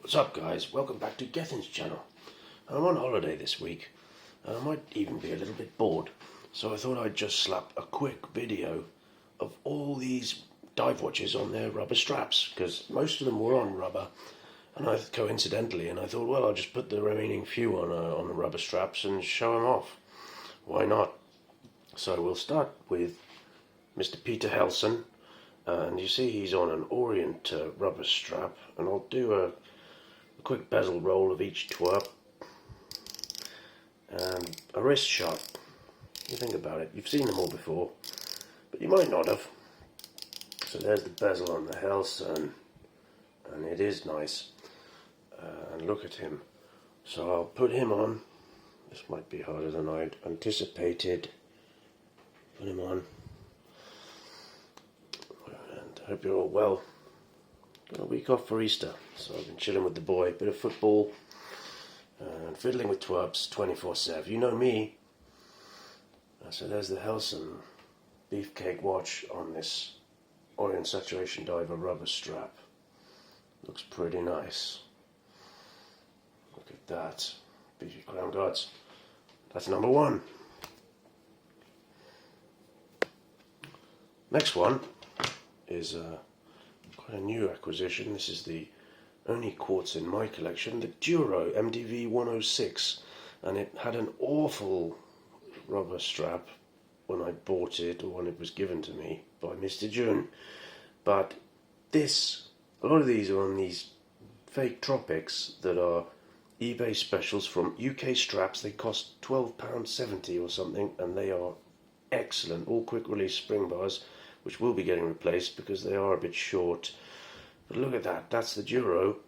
What's up, guys? Welcome back to Gethin's channel. I'm on holiday this week and I might even be a little bit bored, so I thought I'd just slap a quick video of all these dive watches on their rubber straps, because most of them were on rubber, and I thought, well, I'll just put the remaining few on the rubber straps and show them off. Why not? So we'll start with Mr. Peter Helson, and you see he's on an Orient rubber strap, and I'll do a quick bezel roll of each twerp and a wrist shot. You think about it, you've seen them all before, but you might not have. So there's the bezel on the Helson, and it is nice. And look at him. So I'll put him on. This might be harder than I'd anticipated. Put him on. And I hope you're all well. Got a week off for Easter, so I've been chilling with the boy, bit of football, and fiddling with twerps 24/7. You know me. So there's the Helson beefcake watch on this Orient saturation diver rubber strap. Looks pretty nice. Look at that. Beefy crown guards. That's number one. Next one is quite a new acquisition. This is the only quartz in my collection, the Duro MDV 106, and it had an awful rubber strap when I bought it, or when it was given to me by Mr. June. But a lot of these are on these fake tropics that are eBay specials from UK straps. They cost £12.70 or something, and they are excellent. All quick release spring bars, which will be getting replaced because they are a bit short. But look at that, that's the Duro.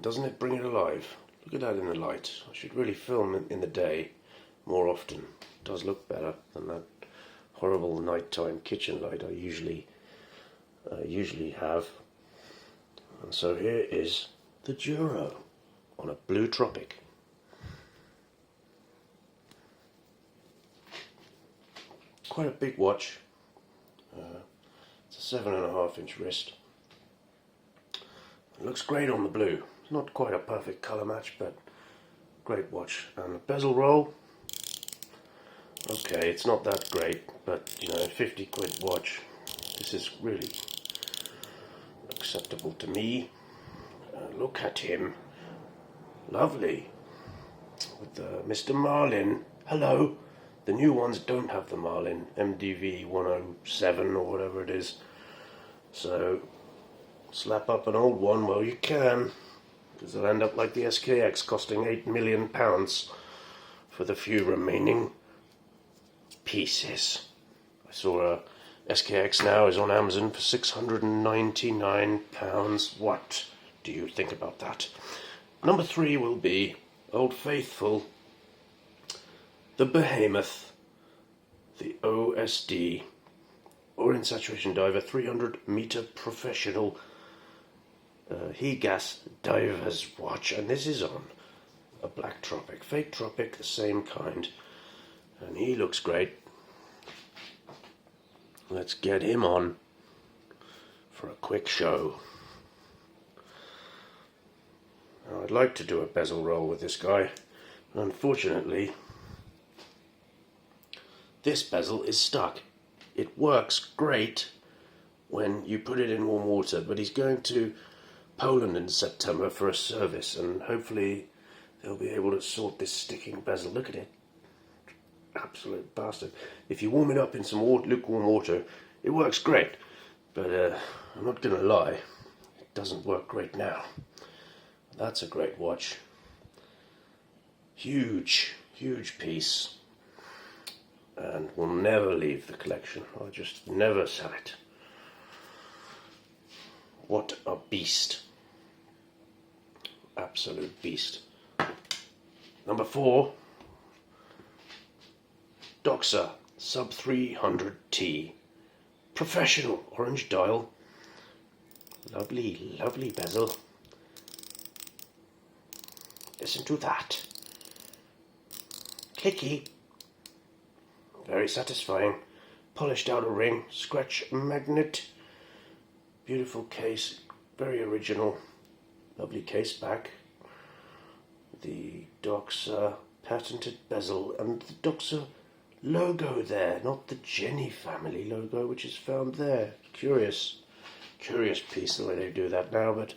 Doesn't it bring it alive? Look at that in the light. I should really film it in the day more often. It does look better than that horrible nighttime kitchen light I usually have. And so here is the Duro on a blue tropic. Quite a big watch. It's a 7.5-inch wrist. It looks great on the blue. It's not quite a perfect colour match, but great watch. And the bezel roll, okay, it's not that great, but you know, 50 quid watch, this is really acceptable to me. Look at him, lovely, with Mr. Marlin. Hello. The new ones don't have the Marlin, MDV 107 or whatever it is. So slap up an old one while you can, because they'll end up like the SKX, costing £8 million for the few remaining pieces. I saw a SKX now is on Amazon for £699. What do you think about that? Number 3 will be Old Faithful, the Behemoth, the OSD, Orient Saturation Diver 300 meter professional he-gas diver's watch, and this is on a black tropic, fake tropic, the same kind, and he looks great. Let's get him on for a quick show. Now, I'd like to do a bezel roll with this guy, but unfortunately this bezel is stuck. It works great when you put it in warm water, but he's going to Poland in September for a service, and hopefully they'll be able to sort this sticking bezel. Look at it. Absolute bastard. If you warm it up in some lukewarm water, it works great, but I'm not going to lie, it doesn't work great now. That's a great watch. Huge, huge piece. And will never leave the collection. I'll just never sell it. What a beast. Absolute beast. Number 4, Doxa Sub 300T. Professional orange dial. Lovely, lovely bezel. Listen to that. Clicky. Very satisfying. Polished outer ring, scratch magnet. Beautiful case, very original. Lovely case back. The Doxa patented bezel and the Doxa logo there, not the Jenny family logo which is found there. Curious piece the way they do that now, but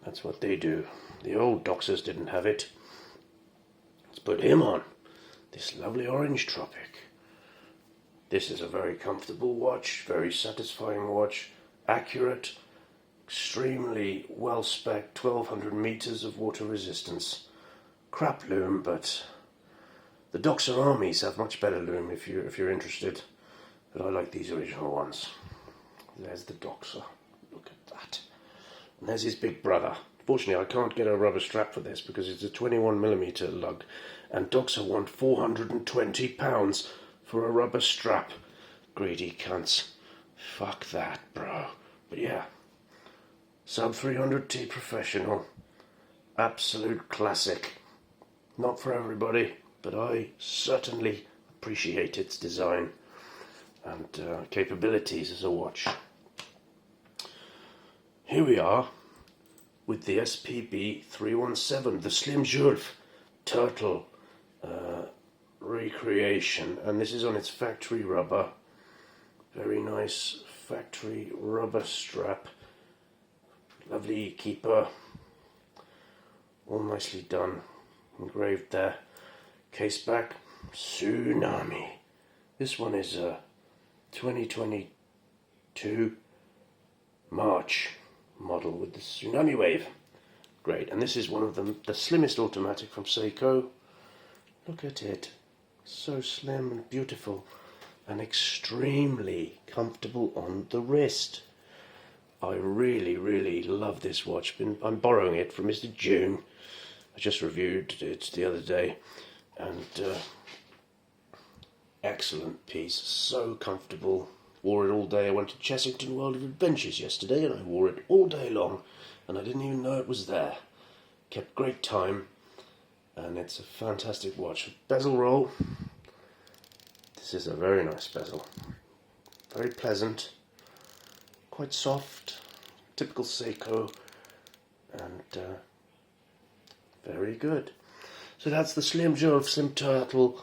that's what they do. The old Doxas didn't have it. Let's put him on. This lovely orange tropic. This is a very comfortable watch, very satisfying watch, accurate, extremely well-spec'd, 1200 meters of water resistance. Crap loom, but the Doxa armies have much better loom if you're interested. But I like these original ones. There's the Doxa. Look at that. And there's his big brother. Fortunately, I can't get a rubber strap for this because it's a 21mm lug, and Doxa want £420 for a rubber strap. Greedy cunts. Fuck that, bro. But yeah, sub 300T professional. Absolute classic. Not for everybody, but I certainly appreciate its design and capabilities as a watch. Here we are with the SPB 317, the Slim Julf turtle recreation, and this is on its factory rubber. Very nice factory rubber strap. Lovely keeper. All nicely done. Engraved there. Case back. Tsunami. This one is a 2022 March model with the tsunami wave. Great. And this is one of them, the slimmest automatic from Seiko. Look at it. So slim and beautiful. And extremely comfortable on the wrist. I really love this watch. I'm borrowing it from Mr. June. I just reviewed it the other day, and excellent piece. So comfortable. Wore it all day. I went to Chessington World of Adventures yesterday, and I wore it all day long, and I didn't even know it was there. Kept great time, and it's a fantastic watch. Bezel roll. This is a very nice bezel. Very pleasant. Quite soft. Typical Seiko. And very good. So that's the Slim Julf Slim Turtle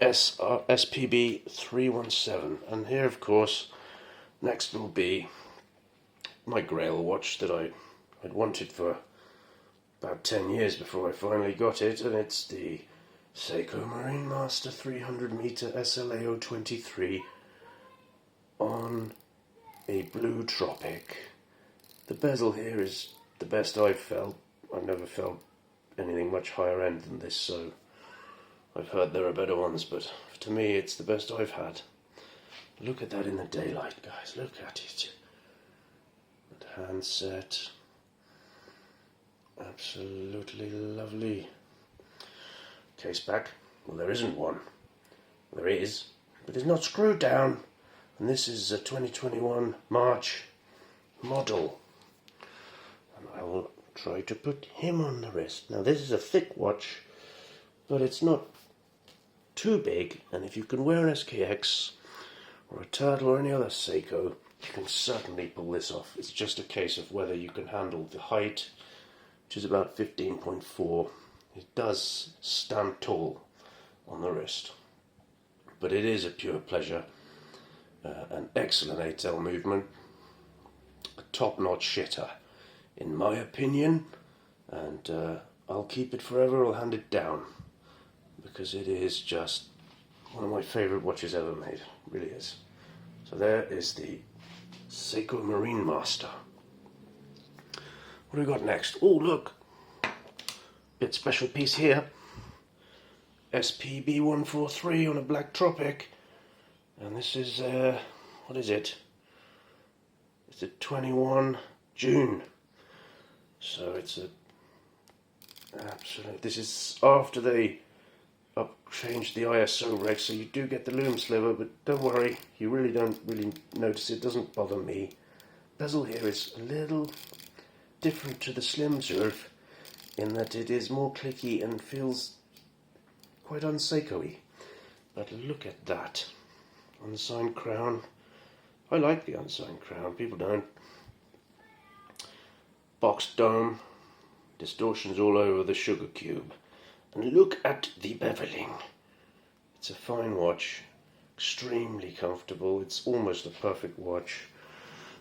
SPB 317. And here, of course, next will be my Grail watch that I'd wanted for about 10 years before I finally got it, and it's the Seiko Marine Master 300-meter SLA 023 on a blue tropic. The bezel here is the best I've felt. I've never felt anything much higher end than this, so I've heard there are better ones, but to me it's the best I've had. Look at that in the daylight, guys. Look at it. That handset. Absolutely lovely. Case back. Well, there isn't one. There is, but it's not screwed down. And this is a 2021 March model. And I will try to put him on the wrist. Now, this is a thick watch, but it's not too big. And if you can wear an SKX or a Turtle or any other Seiko, you can certainly pull this off. It's just a case of whether you can handle the height, which is about 15.4. It does stand tall on the wrist, but it is a pure pleasure. An excellent 8L movement, a top-notch shitter, in my opinion, and I'll keep it forever. I'll hand it down because it is just one of my favourite watches ever made. It really is. So there is the Seiko Marine Master. What do we got next? Oh, look. Bit special piece here. SPB 143 on a black tropic. And this is, what is it? It's a 21 June. So it's a absolute, this is after they changed the ISO reg, so you do get the loom sliver, but don't worry, you really don't notice it. Doesn't bother me. Bezel here is a little different to the Slim Julf in that it is more clicky and feels quite un-Seiko-y. But look at that. Unsigned crown. I like the unsigned crown, people don't. box dome, distortions all over the sugar cube. And look at the beveling. It's a fine watch, extremely comfortable. It's almost a perfect watch.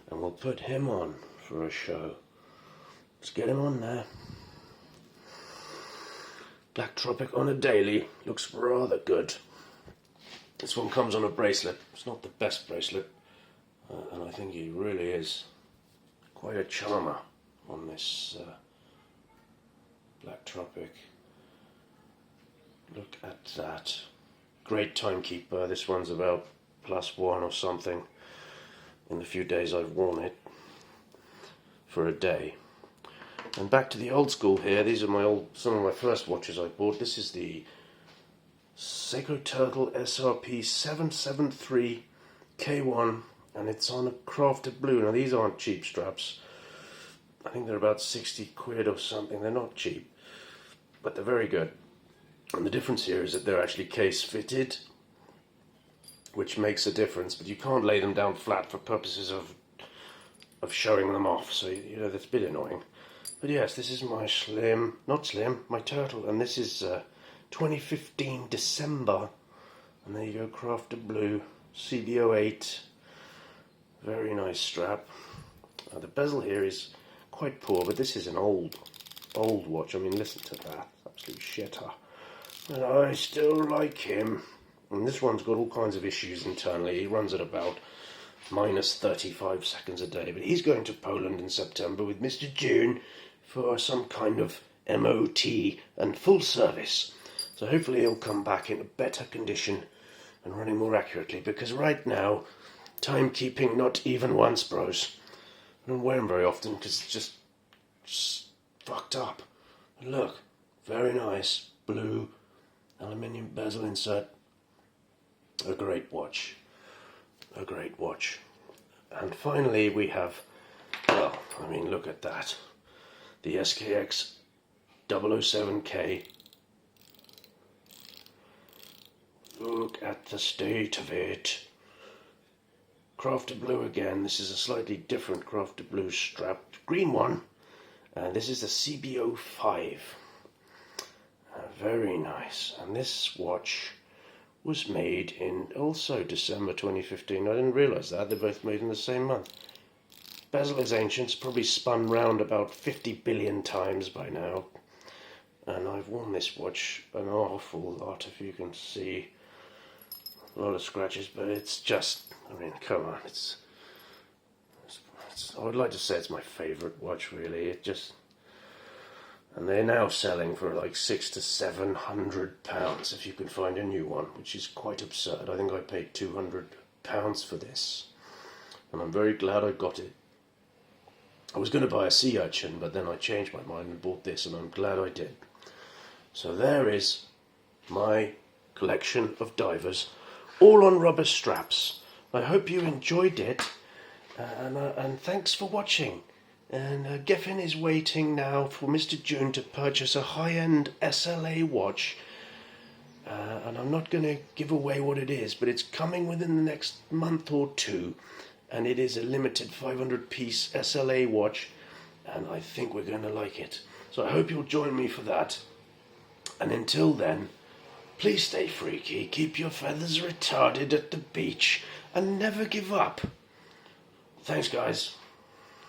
And we'll put him on for a show. Let's get him on there. Black Tropic on a daily. Looks rather good. This one comes on a bracelet. It's not the best bracelet. And I think he really is quite a charmer on this Black Tropic. Look at that. Great timekeeper. This one's about +1 or something in the few days I've worn it for a day. And back to the old school here. These are some of my first watches I bought. This is the Seiko Turtle SRP 773 K1, and it's on a crafted blue. Now these aren't cheap straps. I think they're about 60 quid or something. They're not cheap, but they're very good. And the difference here is that they're actually case fitted, which makes a difference, but you can't lay them down flat for purposes of showing them off, so you know that's a bit annoying. But yes, this is my my Turtle, and this is 2015 December, and there you go, crafted blue, CB08, very nice strap. The bezel here is quite poor, but this is an old watch. I mean, listen to that, absolute shitter. And I still like him. And this one's got all kinds of issues internally. He runs at about minus 35 seconds a day. But he's going to Poland in September with Mr. June for some kind of MOT and full service. So hopefully he'll come back in a better condition and running more accurately. Because right now, timekeeping not even once, bros. I don't wear them very often because it's just fucked up. And look, very nice blue aluminium bezel insert. A great watch. A great watch. And finally we have, well, I mean, look at that. The SKX 007K. Look at the state of it. Crafted blue again. This is a slightly different crafted blue strap. Green one. And this is the CB05. Very nice. And this watch was made in also December 2015. I didn't realise that. They're both made in the same month. Bezel is ancient. It's probably spun round about 50 billion times by now. And I've worn this watch an awful lot, if you can see. A lot of scratches, but it's just, I mean, come on. I would like to say it's my favourite watch, really. It just... And they're now selling for like £600 to £700 if you can find a new one, which is quite absurd. I think I paid £200 for this, and I'm very glad I got it. I was going to buy a sea urchin, but then I changed my mind and bought this, and I'm glad I did. So there is my collection of divers, all on rubber straps. I hope you enjoyed it, and thanks for watching. And Geffen is waiting now for Mr. June to purchase a high-end SLA watch. And I'm not going to give away what it is, but it's coming within the next month or two. And it is a limited 500-piece SLA watch. And I think we're going to like it. So I hope you'll join me for that. And until then, please stay freaky, keep your feathers retarded at the beach, and never give up. Thanks, guys.